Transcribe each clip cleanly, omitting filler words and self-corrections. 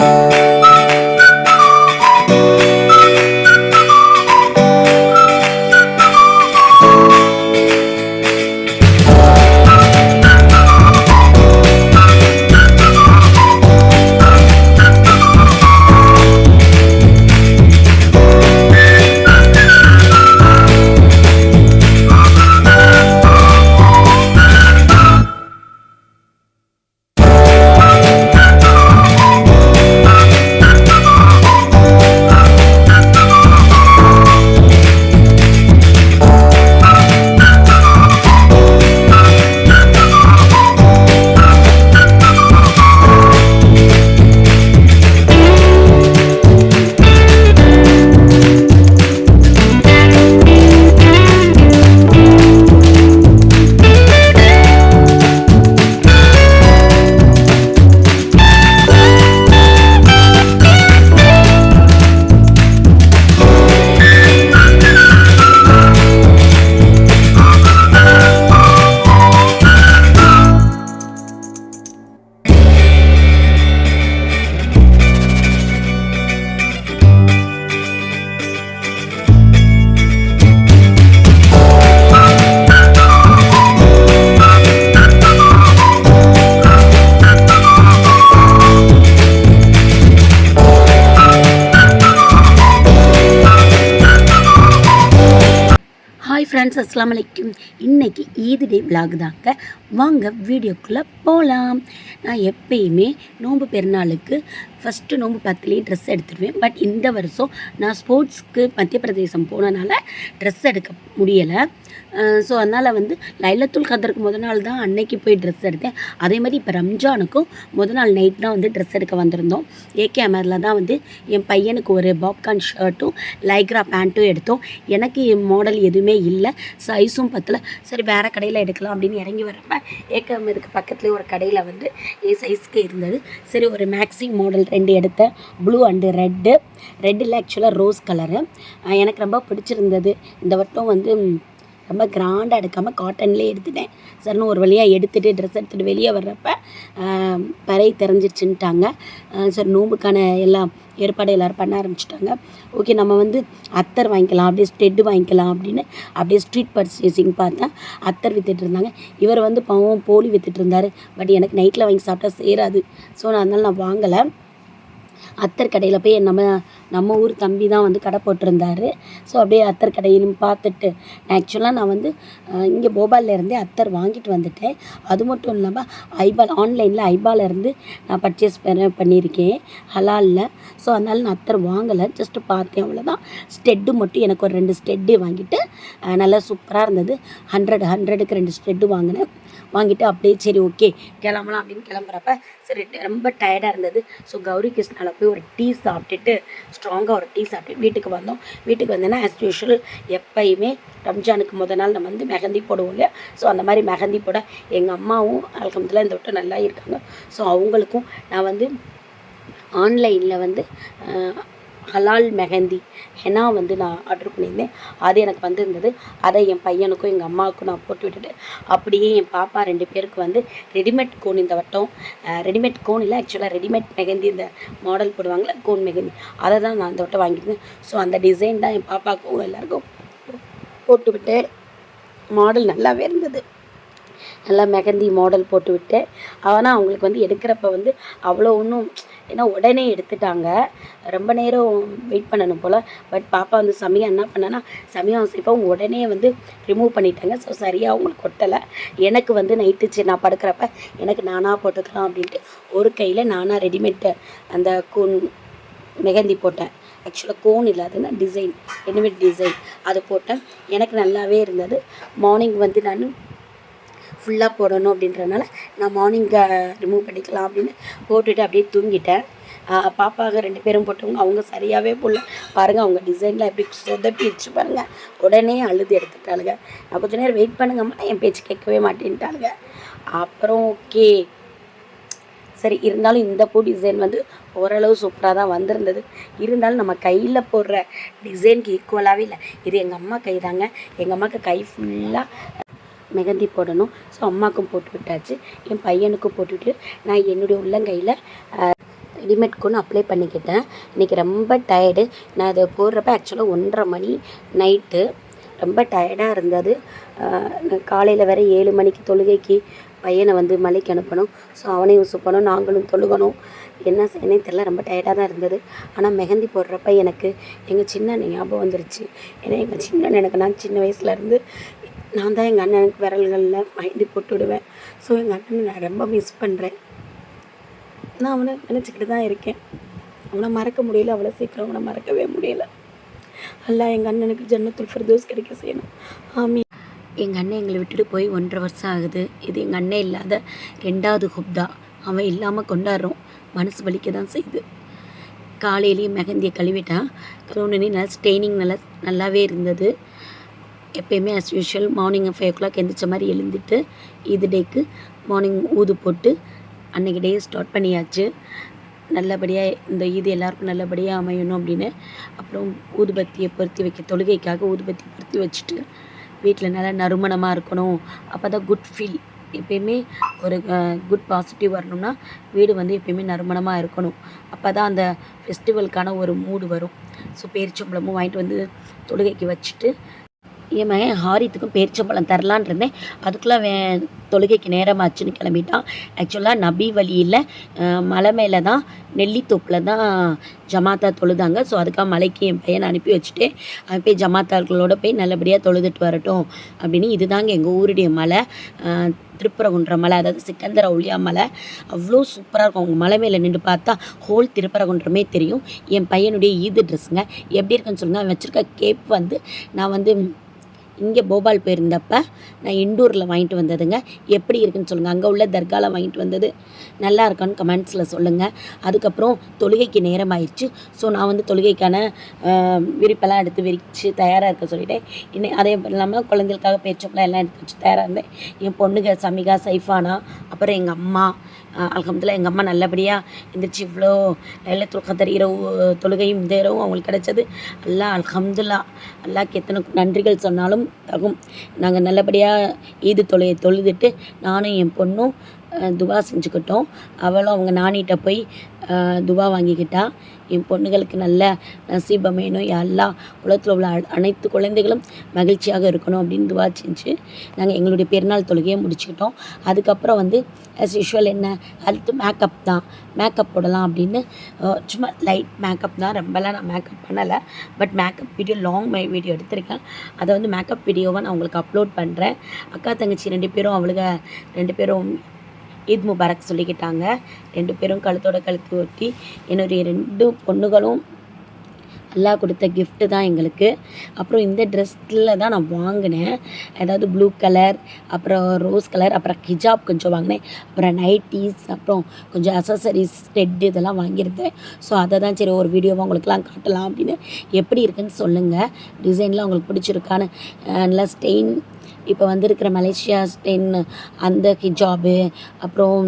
Hi friends, அஸ்ஸலாமு அலைக்கும். இன்றைக்கி ஈத் டே விலாக் தாங்க. வாங்க வீடியோக்குள்ளே போகலாம். நான் எப்பயுமே நோன்பு பெருநாளுக்கு ஃபஸ்ட்டு நோன்பு பத்துலேயே ட்ரெஸ் எடுத்துடுவேன். பட் இந்த வருஷம் நான் ஸ்போர்ட்ஸ்க்கு மத்திய பிரதேசம் போனனால ட்ரெஸ் எடுக்க முடியலை. ஸோ அதனால் லைலத்துல் கதருக்கு முத நாள் தான் அன்னைக்கு போய் ட்ரெஸ் எடுத்தேன். அதே மாதிரி இப்போ ரம்ஜானுக்கும் முத நாள் நைட் தான் ட்ரெஸ் எடுக்க வந்திருந்தோம். ஏகே அமரில் தான் என் பையனுக்கு ஒரு பாப்கார்ன் ஷர்ட்டும் லைக்ரா பேண்ட்டும் எடுத்தோம். எனக்கு என் மாடல் எதுவுமே இல்லை, சைஸும் பத்தல. சரி வேறு கடையில் எடுக்கலாம் அப்படின்னு இறங்கி வரப்போ ஏகே அமருக்கு பக்கத்துலேயே ஒரு கடையில் என் சைஸ்க்கு இருந்தது. சரி ஒரு மேக்ஸிங் மாடல் 2 எடுத்தேன், ப்ளூ அண்டு ரெட்டில் ஆக்சுவலாக ரோஸ் கலரு எனக்கு ரொம்ப பிடிச்சிருந்தது. இந்த வட்டம் ரொம்ப கிராண்டாக எடுக்காமல் காட்டன்லேயே எடுத்துட்டேன். சரின்னு ஒரு வழியாக எடுத்துகிட்டு ட்ரெஸ் எடுத்துகிட்டு வெளியே வர்றப்ப பறை தெரிஞ்சிருச்சுன்ட்டாங்க. சரி நோம்புக்கான எல்லாம் ஏற்பாடு எல்லோரும் பண்ண ஆரம்பிச்சிட்டாங்க. ஓகே நம்ம அத்தர் வாங்கிக்கலாம், அப்படியே ஸ்டெட்டு வாங்கிக்கலாம் அப்படின்னு அப்படியே ஸ்ட்ரீட் பர்ச்சேசிங் பார்த்தேன். அத்தர் விற்றுட்டு இருந்தாங்க. இவர் பாவம் போலி விற்றுட்டு இருந்தார். பட் எனக்கு நைட்டில் வாங்கி சாப்பிட்டா சேராது. ஸோ அதனால் நான் வாங்கலை. அத்தர் கடையில் போய் நம்ம ஊர் தம்பி தான் கடை போட்டிருந்தார். ஸோ அப்படியே அத்தர் கடையிலும் பார்த்துட்டு ஆக்சுவலாக நான் இங்கே போபால்லேருந்தே அத்தர் வாங்கிட்டு வந்துட்டேன். அது மட்டும் இல்லாமல் ஐபால் ஆன்லைனில் ஐபாலேருந்து நான் பர்ச்சேஸ் பண்ணியிருக்கேன் ஹலாலில். ஸோ அதனால் நான் அத்தர் வாங்கலை, ஜஸ்ட்டு பார்த்தேன் அவ்வளோதான். ஸ்டெட்டு மட்டும் எனக்கு ஒரு 2 ஸ்டெட்டு வாங்கிட்டு நல்லா சூப்பராக இருந்தது. 100க்கு 2 ஸ்டெட்டு வாங்கிட்டு அப்படியே சரி ஓகே கிளம்பலாம் அப்படின்னு கிளம்புறப்ப சரி ரொம்ப டயர்டாக இருந்தது. ஸோ கௌரி கிருஷ்ணாவில் போய் ஒரு டீ சாப்பிட்டுட்டு ஸ்ட்ராங்காக ஒரு டீ சாப்பிட்டு வீட்டுக்கு வந்தோம். வீட்டுக்கு வந்தேன்னா ஆஸ் யூஷுவல் எப்பயுமே ரம்ஜானுக்கு முத நாள் நம்ம மெஹந்தி போடுவோம் இல்லையா. ஸோ அந்த மாதிரி மெஹந்தி போட எங்கள் அம்மாவும் அல்ஹம்துலில்லாஹ் இந்த விட்டு நல்லா இருக்காங்க. ஸோ அவங்களுக்கும் நான் ஆன்லைனில் ஹலால் மெஹந்தி ஹெனா நான் ஆர்டர் பண்ணியிருந்தேன். அது எனக்கு வந்திருந்தது. அதை என் பையனுக்கும் எங்கள் அம்மாவுக்கும் நான் போட்டு விட்டுட்டு அப்படியே என் பாப்பா 2 பேருக்கு ரெடிமேட் கோன் இந்த வட்டம் ரெடிமேட் கோன் இல்லை ஆக்சுவலாக ரெடிமேட் மெஹந்தி இந்த மாடல் போடுவாங்களே கோன் மெஹந்தி, அதை தான் நான் இந்த வட்டம் வாங்கியிருந்தேன். ஸோ அந்த டிசைன் தான் என் பாப்பாவுக்கும் எல்லாருக்கும் போட்டு விட்டு மாடல் நல்லாவே இருந்தது. நல்லா மெஹந்தி மாடல் போட்டு விட்டேன். ஆனால் அவங்களுக்கு எடுக்கிறப்ப அவ்வளோ ஒன்றும் ஏன்னா உடனே எடுத்துட்டாங்க, ரொம்ப நேரம் வெயிட் பண்ணணும் போல். பட் பாப்பா சமயம் என்ன பண்ணேன்னா சமயம் சேஃபாக உடனே ரிமூவ் பண்ணிட்டாங்க. ஸோ சரியாக அவங்களுக்கு கொட்டலை. எனக்கு நைட்டு சரி நான் படுக்கிறப்ப எனக்கு நானாக போட்டுக்கலாம் அப்படின்ட்டு ஒரு கையில் நானாக ரெடிமேட் அந்த கோன் மெஹந்தி போட்டேன். ஆக்சுவலாக கோன் இல்லாதுன்னா டிசைன் ரெடிமேட் டிசைன் அதை போட்டேன். எனக்கு நல்லாவே இருந்தது. மார்னிங் நான் ஃபுல்லாக போடணும் அப்படின்றனால நான் மார்னிங் ரிமூவ் பண்ணிக்கலாம் அப்படின்னு போட்டுட்டு அப்படியே தூங்கிட்டேன். பாப்பாங்க 2 பேரும் போட்டவங்க அவங்க சரியாகவே போடல பாருங்கள். அவங்க டிசைனில் எப்படி சொதப்பிடுச்சு பாருங்கள். உடனே அழுது எடுத்துட்டாளுங்க. நான் கொஞ்சம் நேரம் வெயிட் பண்ணுங்கம்மா, என் பேச்சு கேட்கவே மாட்டேன்ட்டாளுங்க. அப்புறம் ஓகே சரி இருந்தாலும் இந்த பூ டிசைன் ஓரளவு சூப்பராக தான் வந்திருந்தது. இருந்தாலும் நம்ம கையில் போடுற டிசைனுக்கு ஈக்குவலாகவே இல்லை. இது எங்கள் அம்மா கை தாங்க. எங்கள் அம்மாவுக்கு கை ஃபுல்லாக மெஹந்தி போடணும். ஸோ அம்மாவுக்கும் போட்டு விட்டாச்சு, என் பையனுக்கும் போட்டுவிட்டு நான் என்னுடைய உள்ளங்கையில் ரெடிமேட்க்கு அப்ளை பண்ணிக்கிட்டேன். இன்றைக்கி ரொம்ப டயர்டு. நான் அதை போடுறப்ப ஆக்சுவலாக 1:30 மணி நைட்டு. ரொம்ப டயர்டாக இருந்தது. காலையில் வேறு 7 மணிக்கு தொழுகைக்கு பையனை வந்து மலைக்கு அனுப்பணும். ஸோ அவனையும் சுப்பணும், நாங்களும் தொழுகணும். என்ன செய்யனே தெரில, ரொம்ப டயர்டாக தான் இருந்தது. ஆனால் மெஹந்தி போடுறப்ப எனக்கு எங்கள் சின்ன அண்ணன் ஞாபகம் வந்துருச்சு. ஏன்னா எங்கள் சின்ன அண்ணனுக்கு நான் சின்ன வயசுலேருந்து நான் தான் எங்கள் அண்ணனுக்கு விரல்களில் மெஹந்தி போட்டு விடுவேன். ஸோ எங்கள் அண்ணனை நான் ரொம்ப மிஸ் பண்ணுறேன். நான் அவனை நினச்சிக்கிட்டு தான் இருக்கேன். அவனை மறக்க முடியல, அவ்வளோ சீக்கிரம் அவனை மறக்கவே முடியல. அல்லாஹ் எங்கள் அண்ணனுக்கு ஜன்னத்துல் ஃபிர்தௌஸ் கிடைக்க செய்யணும். ஆமீன். எங்கள் அண்ணன் எங்களை விட்டுட்டு போய் 1.5 வருஷம் ஆகுது. இது எங்கள் அண்ணன் இல்லாத 2வது ஹுப்தா. அவன் இல்லாமல் கொண்டாடுறோம். மனசு வலிக்க தான் செய்யுது. காலையிலேயே மெஹந்தியை கழுவிட்டான். கழுவுனே நல்லா ஸ்டெயினிங் நல்லாவே இருந்தது. எப்போயுமே ஆஸ் யூஷுவல் மார்னிங் 5 o'clock எந்திரிச்ச மாதிரி எழுந்துட்டு ஈது டேக்கு மார்னிங் ஊது போட்டு அன்றைக்கி டே ஸ்டார்ட் பண்ணியாச்சு. நல்லபடியாக இந்த ஈது எல்லாருக்கும் நல்லபடியாக அமையணும் அப்படின்னு. அப்புறம் ஊதுபத்தியை பொருத்தி வைக்க தொழுகைக்காக ஊதுபத்தி பொருத்தி வச்சுட்டு வீட்டில் நல்லா நறுமணமாக இருக்கணும். அப்போ தான் குட் ஃபீல். எப்பயுமே ஒரு குட் பாசிட்டிவ் வரணும்னா வீடு வந்து எப்பயுமே நறுமணமாக இருக்கணும். அப்போ தான் அந்த ஃபெஸ்டிவலுக்கான ஒரு மூடு வரும். ஸோ பேரிச்சம்பழமும் வாங்கிட்டு வந்து தொழுகைக்கு வச்சுட்டு என் மகன் ஹாரித்துக்கும் பேரிச்சம்பழம் தரலான் இருந்தேன். அதுக்குள்ளே தொழுகைக்கு நேரமாச்சுன்னு கிளம்பிட்டான். ஆக்சுவலாக நபி வழியில் மலை மேலே தான் நெல்லித்தோப்பில் தான் ஜமாத்தா தொழுதாங்க. ஸோ அதுக்காக மலைக்கு என் பையனை அனுப்பி வச்சுட்டு அவன் போய் ஜமாத்தார்களோட போய் நல்லபடியாக தொழுதுட்டு வரட்டும் அப்படின்னு. இதுதாங்க எங்கள் ஊருடைய மலை, திருப்பரங்குன்ற மலை, அதாவது சிக்கந்தர ஒளியா மலை. அவ்வளோ சூப்பராக இருக்கும். அவங்க மலை மேலே நின்று பார்த்தா ஹோல் திருப்பரங்குன்றமே தெரியும். என் பையனுடைய ஈது ட்ரெஸ்ஸுங்க எப்படி இருக்குன்னு சொல்லுங்கள். அவன் வச்சுருக்க கேப் வந்து நான் வந்து இங்கே போபால் போயிருந்தப்போ நான் இண்டூரில் வாங்கிட்டு வந்ததுங்க. எப்படி இருக்குன்னு சொல்லுங்கள். அங்கே உள்ள தர்காவில் வாங்கிட்டு வந்தது. நல்லா இருக்கான்னு கமெண்ட்ஸில் சொல்லுங்கள். அதுக்கப்புறம் தொழுகைக்கு நேரம் ஆயிடுச்சு. ஸோ நான் வந்து தொழுகைக்கான விரிப்பெல்லாம் எடுத்து விரித்து தயாராக இருக்க சொல்லிட்டேன். அதே இல்லாமல் குழந்தைகளுக்காக பேச்சப்பெல்லாம் எல்லாம் எடுத்து வச்சு தயாராக இருந்தேன். என் பொண்ணுங்க சமிகா, சைஃபானா, அப்புறம் எங்கள் அம்மா அல்ஹம்துலில்லாஹ் எங்கள் அம்மா நல்லபடியாக எந்திரிச்சு இவ்வளோ லைலத்துல் கத்ர் இரவு தொழுகையும் இந்த இரவும் அவங்களுக்கு கிடச்சது. அல்லாஹ் அல்ஹம்துலில்லாஹ் அல்லாஹ்க்கு எத்தனை நன்றிகள் சொன்னாலும் தகும். நாங்கள் நல்லபடியாக ஈது தொழுகையை தொழுதுட்டு நானும் என் பொண்ணும் துவா செஞ்சுக்கிட்டோம். அவளும் அவங்க நானிகிட்ட போய் துவா வாங்கிக்கிட்டா. என் பொண்ணுகளுக்கு நல்ல நசீப் அமையணும், யா அல்லாஹ் உலகத்தில் உள்ள அனைத்து குழந்தைகளும் மகிழ்ச்சியாக இருக்கணும் அப்படின்னு துவா செஞ்சு நாங்கள் எங்களுடைய பெருநாள் தொழுகையை முடிச்சுக்கிட்டோம். அதுக்கப்புறம் வந்து ஆஸ் யூஷுவல் என்ன அடுத்து மேக்கப் தான். மேக்கப் போடலாம் அப்படின்னு சும்மா லைட் மேக்கப் தான். ரொம்பலாம் நான் மேக்கப் பண்ணலை. But makeup video long video எடுத்திருக்கேன். அதை வந்து மேக்கப் வீடியோவை நான் உங்களுக்கு அப்லோட் பண்ணுறேன். அக்கா தங்கச்சி 2 பேரும் அவளுங்க 2 பேரும் ஈத் முபாரக் சொல்லிக்கிட்டாங்க. 2 பேரும் கழுத்தோட கழுத்து ஒட்டி என்னுடைய 2 பொண்ணுகளும் அல்லாஹ் கொடுத்த கிஃப்ட்டு தான் எங்களுக்கு. அப்புறம் இந்த ட்ரெஸ்ஸில் தான் நான் வாங்கினேன். அதாவது ப்ளூ கலர், அப்புறம் ரோஸ் கலர், அப்புறம் ஹிஜாப் கொஞ்சம் வாங்கினேன், அப்புறம் நைட்டீஸ், அப்புறம் கொஞ்சம் அசசரிஸ், ஸ்டெட் இதெல்லாம் வாங்கியிருந்தேன். ஸோ அதை தான் சரி ஒரு வீடியோவாக உங்களுக்குலாம் காட்டலாம் அப்படின்னு. எப்படி இருக்குன்னு சொல்லுங்கள். டிசைன்லாம் உங்களுக்கு பிடிச்சிருக்கான்னு. நல்லா ஸ்டெயின் இப்போ வந்திருக்கிற மலேசியா ஸ்டெயின் அந்த ஹிஜாபு, அப்புறம்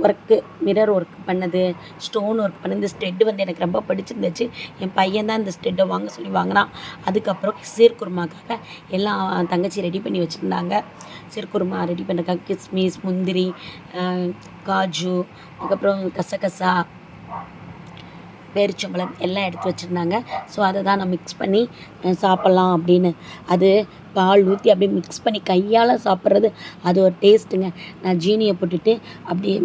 ஒர்க்கு மிரர் ஒர்க் பண்ணது, ஸ்டோன் ஒர்க் பண்ணது. இந்த ஸ்டெட்டு வந்து எனக்கு ரொம்ப பிடிச்சிருந்துச்சு. என் பையன் தான் இந்த ஸ்டெட்டை வாங்க சொல்லி வாங்கினான். அதுக்கப்புறம் சீர்குருமாக்காக எல்லாம் தங்கச்சி ரெடி பண்ணி வச்சுருந்தாங்க. சீர்குருமா ரெடி பண்ணுறதுக்காக கிஸ்மிஸ், முந்திரி, காஜு, அதுக்கப்புறம் கசகசா, பேரிச்சம்பழம் எல்லாம் எடுத்து வச்சுருந்தாங்க. ஸோ அதை தான் நான் மிக்ஸ் பண்ணி சாப்பிட்லாம் அப்படின்னு. அது பால் ஊற்றி அப்படியே மிக்ஸ் பண்ணி கையால் சாப்பிட்றது அது ஒரு டேஸ்ட்டுங்க. நான் ஜீனியை போட்டுட்டு அப்படியே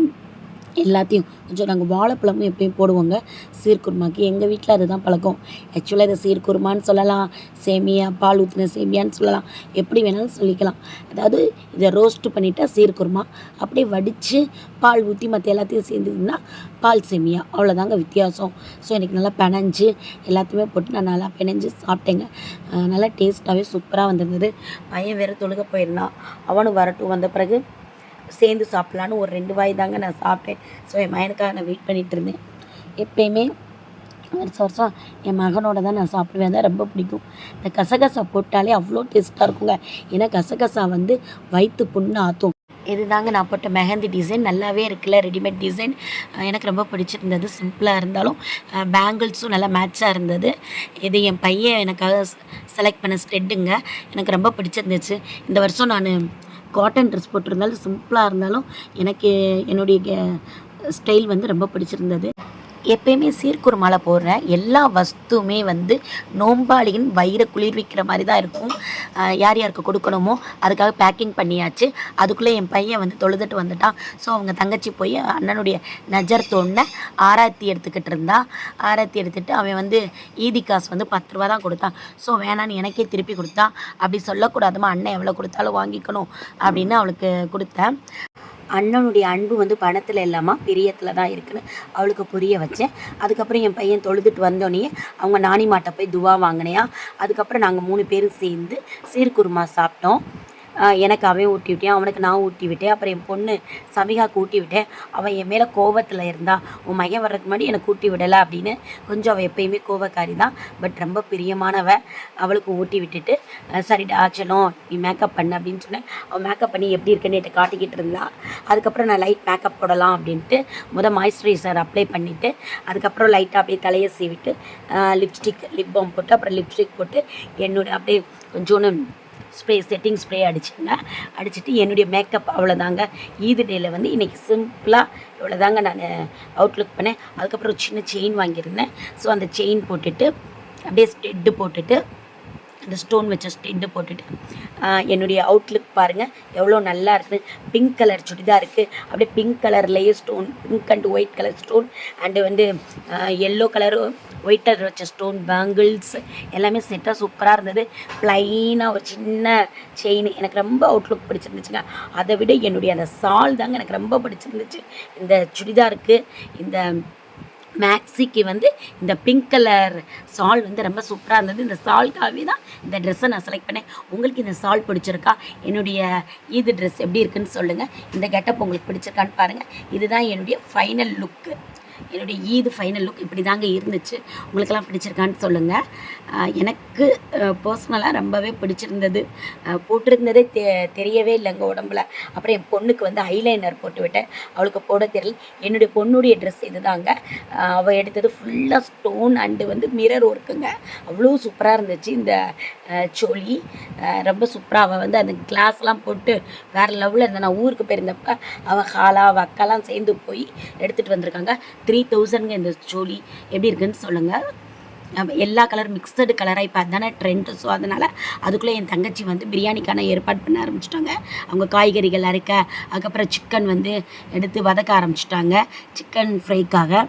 எல்லாத்தையும் கொஞ்சம் நாங்கள் வாழைப்பழமும் எப்பயும் போடுவோங்க சீர்குருமாக்கு. எங்கள் வீட்டில் அதுதான் பழக்கம். ஆக்சுவலாக இதை சீர்குருமான்னு சொல்லலாம், சேமியா பால் ஊற்றின சேமியான்னு சொல்லலாம், எப்படி வேணாலும் சொல்லிக்கலாம். அதாவது இதை ரோஸ்ட்டு பண்ணிட்டா சீர்குருமா, அப்படியே வடித்து பால் ஊற்றி மற்ற எல்லாத்தையும் சேர்ந்துதுன்னா பால் சேமியா. அவ்வளோதாங்க வித்தியாசம். ஸோ எனக்கு நல்லா பிணைஞ்சு எல்லாத்தையுமே போட்டு நான் நல்லா பிணைஞ்சு சாப்பிட்டேங்க. நல்லா டேஸ்ட்டாகவே சூப்பராக வந்திருந்தது. பையன் வேறு தொழுக போயிருந்தான். அவனும் வரட்டும், வந்த பிறகு சேர்ந்து சாப்பிட்லான்னு ஒரு 2 வாய் தாங்க நான் சாப்பிட்டேன். ஸோ என் மகனுக்காக நான் வெயிட் பண்ணிகிட்டு இருந்தேன். எப்பயுமே வருஷம் என் மகனோட தான் நான் சாப்பிடுவேன். அதான் ரொம்ப பிடிக்கும். இந்த கசகசா போட்டாலே அவ்வளோ டேஸ்ட்டாக இருக்குங்க. ஏன்னா கசகசா வந்து வயிற்று புண்ணு ஆற்றும். இதுதாங்க நான் போட்ட மெஹந்தி டிசைன். நல்லாவே இருக்குல்ல, ரெடிமேட் டிசைன். எனக்கு ரொம்ப பிடிச்சிருந்தது. சிம்பிளாக இருந்தாலும் பேங்கிள்ஸும் நல்லா மேட்சாக இருந்தது. இது என் பையன் எனக்காக செலக்ட் பண்ண ஸ்டெட்டுங்க. எனக்கு ரொம்ப பிடிச்சிருந்துச்சு. இந்த வருஷம் நான் காட்டன் ட்ரெஸ் போட்டிருந்தாலும் சிம்பிளாக இருந்தாலும் எனக்கு என்னுடைய ஸ்டைல் வந்து ரொம்ப பிடிச்சிருந்தது. எப்பயுமே சீர்குருமால போடுற எல்லா வஸ்துவுமே வந்து நோம்பாளியின் வயிறை குளிர்விக்கிற மாதிரி தான் இருக்கும். யார் யாருக்கு கொடுக்கணுமோ அதுக்காக பேக்கிங் பண்ணியாச்சு. அதுக்குள்ளே என் பையன் வந்து தொழுதுட்டு வந்துட்டான். ஸோ அவங்க தங்கச்சி போய் அண்ணனுடைய நஜர் தோண்ட ஆராத்தி எடுத்துக்கிட்டு இருந்தா. ஆராத்தி எடுத்துகிட்டு அவன் வந்து ஈதி காசு வந்து 10 ரூபா தான் கொடுத்தான். ஸோ வேணான்னு எனக்கே திருப்பி கொடுத்தான். அப்படி சொல்லக்கூடாதுமா, அண்ணன் எவ்வளோ கொடுத்தாலும் வாங்கிக்கணும் அப்படின்னு அவளுக்கு கொடுத்தேன். அண்ணனுடைய அன்பு வந்து பணத்தில் இல்லாமல் பிரியத்தில் தான் இருக்குன்னு அவளுக்கு புரிய வச்சேன். அதுக்கப்புறம் என் பையன் தொழுதுட்டு வந்தோடனே அவங்க நானி மாட்டை போய் துவா வாங்கினையா. அதுக்கப்புறம் நாங்கள் 3 பேரும் சேர்ந்து சீர்குருமா சாப்பிட்டோம். எனக்கு அவன் ஊட்டி விட்டேன், அவனுக்கு நான் ஊட்டி விட்டேன். அப்புறம் என் பொண்ணு சமிகாவுக்கு ஊட்டி விட்டேன். அவன் என் மேலே கோவத்தில் இருந்தா, உன் மையம் வர்றதுக்கு முன்னாடி எனக்கு ஊட்டி விடலை அப்படின்னு. கொஞ்சம் அவள் எப்பயுமே கோவக்காரி தான், பட் ரொம்ப பிரியமானவ. அவளுக்கு ஊட்டி விட்டுட்டு சரிடா ஆச்சலும் நீ மேக்கப் பண்ண அப்படின்னு சொன்னேன். அவள் மேக்கப் பண்ணி எப்படி இருக்குன்னு என்கிட்ட காட்டிக்கிட்டு இருந்தா. அதுக்கப்புறம் நான் லைட் மேக்கப் போடலாம் அப்படின்ட்டு மாய்ஸ்சரைசர் அப்ளை பண்ணிவிட்டு அதுக்கப்புறம் லைட்டாக அப்படியே தலையை சீவிட்டு லிப் பாம் போட்டு அப்புறம் லிப்ஸ்டிக் போட்டு என்னோட அப்படியே கொஞ்சோன்னு செட்டிங் ஸ்ப்ரே அடிச்சுட்டு என்னுடைய மேக்கப் அவ்வளோதாங்க. ஈது டேயில் வந்து இன்றைக்கி சிம்பிளாக இவ்வளோதாங்க நான் அவுட்லுக் பண்ணேன். அதுக்கப்புறம் ஒரு சின்ன செயின் வாங்கியிருந்தேன். ஸோ அந்த செயின் போட்டுட்டு அப்படியே ஸ்டெட்டு போட்டுட்டு அந்த ஸ்டோன் வச்ச ஸ்டெட்டு போட்டுட்டு என்னுடைய அவுட்லுக் பாருங்கள் எவ்வளோ நல்லா இருக்குது. பிங்க் கலர் சுடிதான் இருக்குது. அப்படியே பிங்க் கலர்லேயே stone, pink and white colour stone and வந்து எல்லோ கலரு ஒயிட் கலர் வச்ச ஸ்டோன் பேங்கிள்ஸ் எல்லாமே செட்டாக சூப்பராக இருந்தது. ப்ளைனாக ஒரு சின்ன செயின் எனக்கு ரொம்ப அவுட்லுக் பிடிச்சிருந்துச்சுங்க. அதை விட என்னுடைய அந்த சால் தாங்க எனக்கு ரொம்ப பிடிச்சிருந்துச்சு. இந்த சுடிதாருக்கு இந்த மேக்ஸிக்கு வந்து இந்த பிங்க் கலர் சால் வந்து ரொம்ப சூப்பராக இருந்தது. இந்த சால்காகவே தான் இந்த ட்ரெஸ்ஸை நான் செலக்ட் பண்ணேன். உங்களுக்கு இந்த சால் பிடிச்சிருக்கா? என்னுடைய ஈது ட்ரெஸ் எப்படி இருக்குன்னு சொல்லுங்கள். இந்த கெட்டப் உங்களுக்கு பிடிச்சிருக்கான்னு பாருங்கள். இதுதான் என்னுடைய ஃபைனல் லுக்கு. என்னுடைய ஈது ஃபைனல் லுக் இப்படி தாங்க இருந்துச்சு. உங்களுக்கெல்லாம் பிடிச்சிருக்கான்னு சொல்லுங்கள். எனக்கு பர்சனலாக ரொம்பவே பிடிச்சிருந்தது. போட்டிருந்ததே தெரியவே இல்லைங்க உடம்புல. அப்புறம் என் பொண்ணுக்கு வந்து ஐலைனர் போட்டு விட்டேன், அவளுக்கு போட தெரியல. என்னுடைய பொண்ணுடைய ட்ரெஸ் இது தாங்க. அவள் எடுத்தது ஃபுல்லாக ஸ்டோன் அண்டு வந்து மிரர் ஒர்க்குங்க. அவ்வளோ சூப்பராக இருந்துச்சு இந்த சோழி. ரொம்ப சூப்பராக அவள் வந்து அந்த கிளாஸ்லாம் போட்டு வேறு லெவலில் இருந்தேன். நான் ஊருக்கு போயிருந்தப்போ அவள் ஹாலா அவள் அக்காலாம் சேர்ந்து போய் எடுத்துகிட்டு வந்திருக்காங்க. 3000ங்க இந்த சோழி. எப்படி இருக்குன்னு சொல்லுங்கள். எல்லா கலர் மிக்சடு கலராக இப்போ அதுதானே ட்ரெண்டு. ஸோ அதனால் அதுக்குள்ளே என் தங்கச்சி வந்து பிரியாணிக்கான ஏற்பாடு பண்ண ஆரம்பிச்சிட்டாங்க. அவங்க காய்கறிகள் அரைக்க, அதுக்கப்புறம் சிக்கன் வந்து எடுத்து வதக்க ஆரம்பிச்சிட்டாங்க சிக்கன் ஃப்ரைக்காக.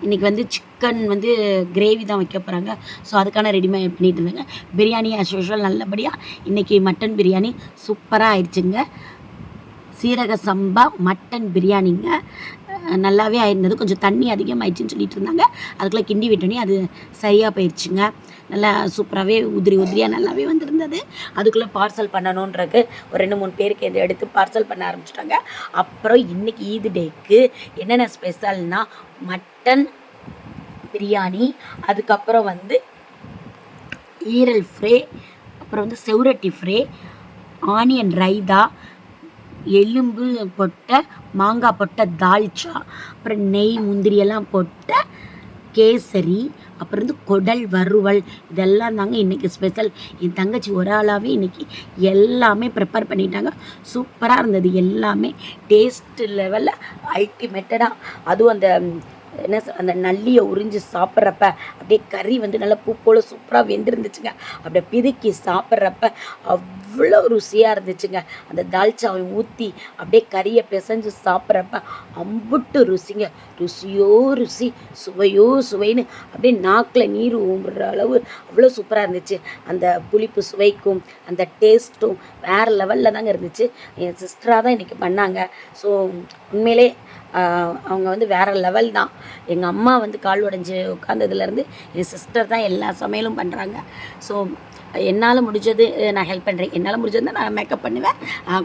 இன்றைக்கி வந்து சிக்கன் வந்து கிரேவி தான் வைக்க போகிறாங்க. ஸோ அதுக்கான ரெடிமேட் பண்ணிகிட்டு இருந்தாங்க. பிரியாணி ஆஸ் யூஷுவல் நல்லபடியாக இன்றைக்கி மட்டன் பிரியாணி சூப்பராக ஆயிடுச்சுங்க. சீரக சம்பா மட்டன் பிரியாணிங்க. நல்லாவே ஆயிருந்தது. கொஞ்சம் தண்ணி அதிகமாகிடுச்சின்னு சொல்லிட்டு இருந்தாங்க. அதுக்குள்ளே கிண்டி விட்டோன்னே அது சரியாக போயிடுச்சுங்க. நல்லா சூப்பராகவே உதிரியாக நல்லாவே வந்திருந்தது. அதுக்குள்ளே பார்சல் பண்ணணுன்றக்கு ஒரு 2-3 பேருக்கு இதை எடுத்து பார்சல் பண்ண ஆரம்பிச்சிட்டாங்க. அப்புறம் இன்றைக்கி ஈது டேக்கு என்னென்ன ஸ்பெஷல்னால் மட்டன் பிரியாணி, அதுக்கப்புறம் வந்து ஈரல் ஃப்ரே, அப்புறம் வந்து செவரட்டி ஃப்ரே, ஆனியன் ரைதா, எலும்பு போட்ட மாங்காய் போட்ட தால்ச்சா, அப்புறம் நெய் முந்திரியெல்லாம் போட்ட கேசரி, அப்புறம் வந்து குடல் வறுவல். இதெல்லாம் தாங்க இன்றைக்கி ஸ்பெஷல். என் தங்கச்சி ஒரு ஆளாகவே இன்றைக்கி எல்லாமே ப்ரிப்பேர் பண்ணிட்டாங்க. சூப்பராக இருந்தது. எல்லாமே டேஸ்ட்டு லெவலில் அல்டிமேட்டடாக. அதுவும் அந்த நல்லியை உறிஞ்சி சாப்பிட்றப்ப அப்படியே கறி வந்து நல்லா பூ போல் சூப்பராக வெந்திருந்துச்சுங்க. அப்படியே பிதுக்கி சாப்பிட்றப்ப அவ்வளோ ருசியாக இருந்துச்சுங்க. அந்த தால்ச்சாவை ஊற்றி அப்படியே கறியை பிசைஞ்சு சாப்பிட்றப்ப அம்புட்டு ருசிங்க. ருசியோ ருசி, சுவையோ சுவைன்னு அப்படியே நாக்கில் நீர் ஊம்புற அளவு அவ்வளோ சூப்பராக இருந்துச்சு. அந்த புளிப்பு சுவைக்கும் அந்த டேஸ்ட்டும் வேறு லெவலில் தாங்க இருந்துச்சு. என் சிஸ்டராக தான் இன்றைக்கி பண்ணாங்க. ஸோ உண்மையிலே அவங்க வந்து வேறு லெவல் தான். எங்கள் அம்மா வந்து கால் உடஞ்சி உட்காந்ததுலேருந்து என் சிஸ்டர் தான் எல்லா சமையலும் பண்ணுறாங்க. ஸோ என்னால் முடிஞ்சது நான் ஹெல்ப் பண்ணுறேன். என்னால் முடிஞ்சது தான் நான் மேக்கப் பண்ணுவேன்,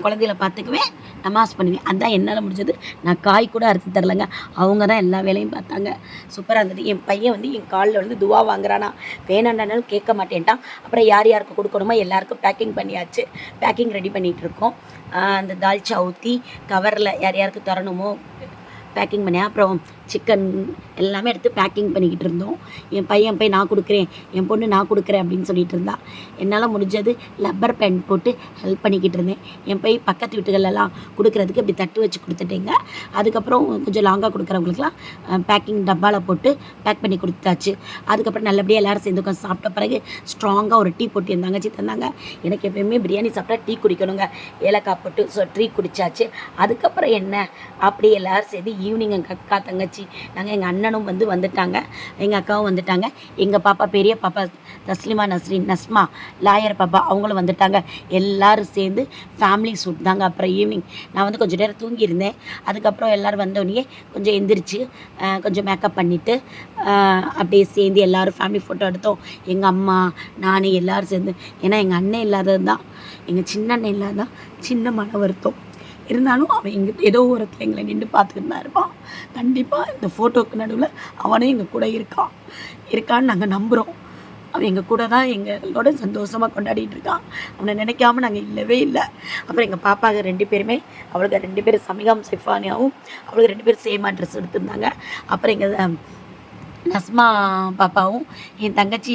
குழந்தைகளை பார்த்துக்குவேன், நமாஸ் பண்ணுவேன். அதுதான் என்னால் முடிஞ்சது. நான் காய் கூட அறுத்து தரலைங்க. அவங்க தான் எல்லா வேலையும் பார்த்தாங்க. சூப்பராக இருந்தது. என் பையன் வந்து என் காலில் வந்து துவா வாங்குறானா, வேணாண்டானாலும் கேட்க மாட்டேன்ட்டான். அப்புறம் யார் யாருக்கு கொடுக்கணுமோ எல்லாருக்கும் பேக்கிங் பண்ணியாச்சு. பேக்கிங் ரெடி பண்ணிகிட்ருக்கோம். அந்த தால்ச்சா ஊற்றி கவரில் யார் யாருக்கு தரணுமோ பேக்கிங் பண்ணேன். அப்புறம் சிக்கன் எல்லாமே எடுத்து பேக்கிங் பண்ணிக்கிட்டு இருந்தோம். என் பையன் போய் நான் கொடுக்குறேன், என் பொண்ணு நான் கொடுக்குறேன் அப்படின்னு சொல்லிட்டு இருந்தா. என்னால் முடிஞ்சது லப்பர் பேண்ட் போட்டு ஹெல்ப் பண்ணிக்கிட்டு இருந்தேன். என் போய் பக்கத்து வீட்டுகளெல்லாம் கொடுக்குறதுக்கு இப்படி தட்டு வச்சு கொடுத்துட்டேங்க. அதுக்கப்புறம் கொஞ்சம் லாங்காக கொடுக்குறவங்களுக்குலாம் பேக்கிங் டப்பாவில் போட்டு பேக் பண்ணி கொடுத்தாச்சு. அதுக்கப்புறம் நல்லபடியாக எல்லோரும் சேர்ந்து உட்காந்து சாப்பிட்ட பிறகு ஸ்ட்ராங்காக ஒரு டீ போட்டு என் தங்கச்சி தந்தாங்க. எனக்கு எப்பயுமே பிரியாணி சாப்பிட்டா டீ குடிக்கணுங்க, ஏலக்காய் போட்டு. ஸோ டீ குடித்தாச்சு. அதுக்கப்புறம் என்ன அப்படி எல்லோரும் சேர்ந்து ஈவினிங் எங்கள் அக்கா தங்கச்சி நாங்கள் எங்கள் அண்ணனும் வந்துட்டாங்க, எங்கள் அக்காவும் வந்துட்டாங்க. எங்கள் பாப்பா பெரிய பாப்பா தஸ்லிமா நஸ்ரீன் நஸ்மா லாயர் பாப்பா அவங்களும் வந்துட்டாங்க. எல்லோரும் சேர்ந்து ஃபேமிலி ஷூட் தாங்க. அப்புறம் ஈவினிங் நான் கொஞ்சம் நேரம் தூங்கியிருந்தேன். அதுக்கப்புறம் எல்லோரும் வந்தோடனே கொஞ்சம் எந்திரிச்சு கொஞ்சம் மேக்கப் பண்ணிவிட்டு அப்படியே சேர்ந்து எல்லோரும் ஃபேமிலி ஃபோட்டோ எடுத்தோம். எங்கள் அம்மா நான் எல்லோரும் சேர்ந்து. ஏன்னா எங்கள் அண்ணன் இல்லாதது தான், எங்கள் சின்ன அண்ணன் இல்லாதான் சின்ன மன வருத்தம். இருந்தாலும் அவன் ஏதோ ஓரத்தில் எங்களை நின்று பார்த்துக்கிட்டு தான் இருப்பான். கண்டிப்பாக இந்த ஃபோட்டோவுக்கு நடுவில் அவனே எங்கள் கூட இருக்கான்னு நாங்கள் நம்புகிறோம். அவன் எங்கள் கூட தான் எங்களோட சந்தோஷமாக கொண்டாடிட்டு இருக்கான். அவனை நினைக்காம நாங்கள் இல்லவே இல்லை. அப்புறம் எங்கள் பாப்பாவுக்கு 2 பேருமே, அவளுக்கு 2 பேர் சமிகாம் சைஃபானியாவும் அவளுக்கு 2 பேர் சேமாக ட்ரெஸ் எடுத்திருந்தாங்க. அப்புறம் எங்கள் நஸ்மா பாப்பாவும் என் தங்கச்சி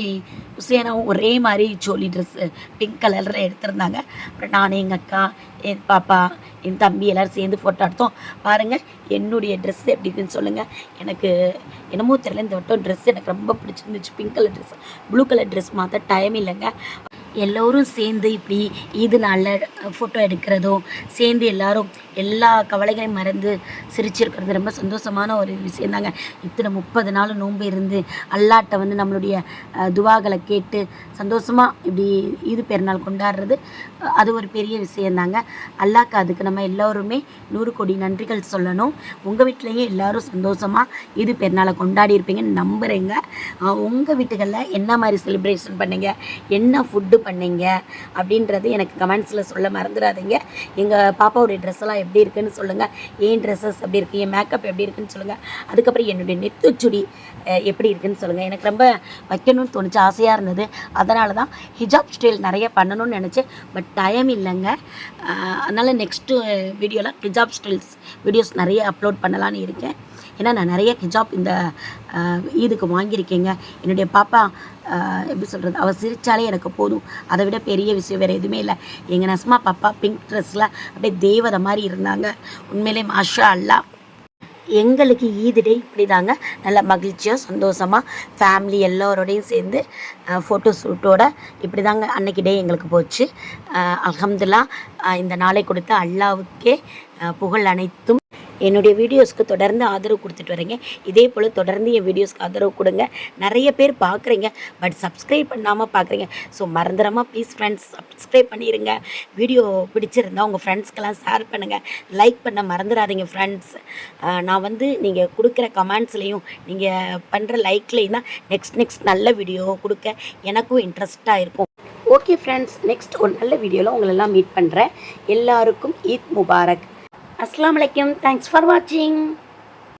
உசேனாவும் ஒரே மாதிரி சோலி ட்ரெஸ்ஸு பிங்க் கலரில் எடுத்திருந்தாங்க. அப்புறம் நான், எங்கள் அக்கா, என் பாப்பா, என் தம்பி எல்லோரும் சேர்ந்து ஃபோட்டோ எடுத்தோம். பாருங்கள் என்னுடைய ட்ரெஸ்ஸு எப்படி இருக்குன்னு சொல்லுங்கள். எனக்கு என்னமோ தெரியல, இந்த வட்டம் ட்ரெஸ் எனக்கு ரொம்ப பிடிச்சிருந்துச்சு. Pink colour dress, blue colour dress மாற்ற டைம் இல்லைங்க. எல்லோரும் சேர்ந்து இப்படி இது நாளில் ஃபோட்டோ எடுக்கிறதும் சேர்ந்து எல்லோரும் எல்லா கவலைகளையும் மறந்து சிரிச்சிருக்கிறது ரொம்ப சந்தோஷமான ஒரு விஷயந்தாங்க. இத்தனை 30 நாள் நோன்பு இருந்து அல்லாட்ட நம்மளுடைய துவாகளை கேட்டு சந்தோஷமாக இப்படி ஈது பெருநாள் கொண்டாடுறது அது ஒரு பெரிய விஷயந்தாங்க. அல்லாக்கு அதுக்கு நம்ம எல்லோருமே 100 கோடி நன்றிகள் சொல்லணும். உங்கள் வீட்டிலையும் எல்லோரும் சந்தோஷமாக ஈது பெருநாளை கொண்டாடி இருப்பீங்கன்னு நம்புகிறேங்க. உங்கள் வீட்டுகளில் என்ன மாதிரி செலிப்ரேஷன் பண்ணீங்க, என்ன ஃபுட்டு பண்ணீங்க அப்படின்றது எனக்கு கமெண்ட்ஸில் சொல்ல மறந்துடாதீங்க. எங்கள் பாப்பாவுடைய ட்ரெஸ்ஸெல்லாம் எப்படி இருக்குன்னு சொல்லுங்கள், ஏன் ட்ரெஸ்ஸஸ் எப்படி இருக்குது, என் மேக்கப் எப்படி இருக்குன்னு சொல்லுங்கள். அதுக்கப்புறம் என்னுடைய நெத்துச்சுடி எப்படி இருக்குன்னு சொல்லுங்கள். எனக்கு ரொம்ப வைக்கணும்னு தோணுச்சு, ஆசையாக இருந்தது. அதனால தான் ஹிஜாப் ஸ்டைல் நிறைய பண்ணணும்னு நினச்சேன். பட் டைம் இல்லைங்க. அதனால் நெக்ஸ்ட்டு வீடியோவில் ஹிஜாப் ஸ்டைல்ஸ் வீடியோஸ் நிறைய அப்லோட் பண்ணலான்னு இருக்கேன். ஏன்னா நான் நிறைய ஹிஜாப் இந்த ஈதுக்கு வாங்கியிருக்கேங்க. என்னுடைய பாப்பா எப்படி சொல்கிறது, அவள் சிரித்தாலே எனக்கு போதும், அதை விட பெரிய விஷயம் வேறு எதுவுமே இல்லை. எங்கள் நஸ்மா பாப்பா பிங்க் ட்ரெஸ்ஸில் அப்படியே தேவதை மாதிரி இருந்தாங்க. உண்மையிலே மாஷா அல்லா. எங்களுக்கு ஈது டே இப்படி தாங்க, நல்லா மகிழ்ச்சியாக சந்தோஷமாக ஃபேமிலி எல்லோரோடையும் சேர்ந்து ஃபோட்டோ ஷூட்டோட இப்படி தாங்க அன்னைக்கு டே எங்களுக்கு போச்சு. அல்ஹம்துலில்லாஹ். இந்த நாளை கொடுத்த அல்லாவுக்கே புகழ் அனைத்தும். என்னுடைய வீடியோஸ்க்கு தொடர்ந்து ஆதரவு கொடுத்துட்டு வரீங்க. இதே போல் தொடர்ந்து என் வீடியோஸ்க்கு ஆதரவு கொடுங்க. நிறைய பேர் பார்க்குறீங்க, பட் சப்ஸ்கிரைப் பண்ணாமல் பார்க்குறீங்க. ஸோ மறந்துடாமல் ப்ளீஸ் ஃப்ரெண்ட்ஸ் சப்ஸ்கிரைப் பண்ணிடுங்க. வீடியோ பிடிச்சிருந்தா உங்கள் ஃப்ரெண்ட்ஸ்க்கெல்லாம் ஷேர் பண்ணுங்கள், லைக் பண்ண மறந்துடாதீங்க ஃப்ரெண்ட்ஸ். நான் நீங்கள் கொடுக்குற கமெண்ட்ஸ்லேயும் நீங்கள் பண்ணுற லைக்லேயும் தான் நெக்ஸ்ட் நல்ல வீடியோ கொடுக்க எனக்கும் இன்ட்ரெஸ்ட்டாக இருக்கும். ஓகே ஃப்ரெண்ட்ஸ், நெக்ஸ்ட் ஒரு நல்ல வீடியோவில் உங்களெல்லாம் மீட் பண்ணுறேன். எல்லாருக்கும் Eid Mubarak. Assalamu alaikum. Thanks for watching.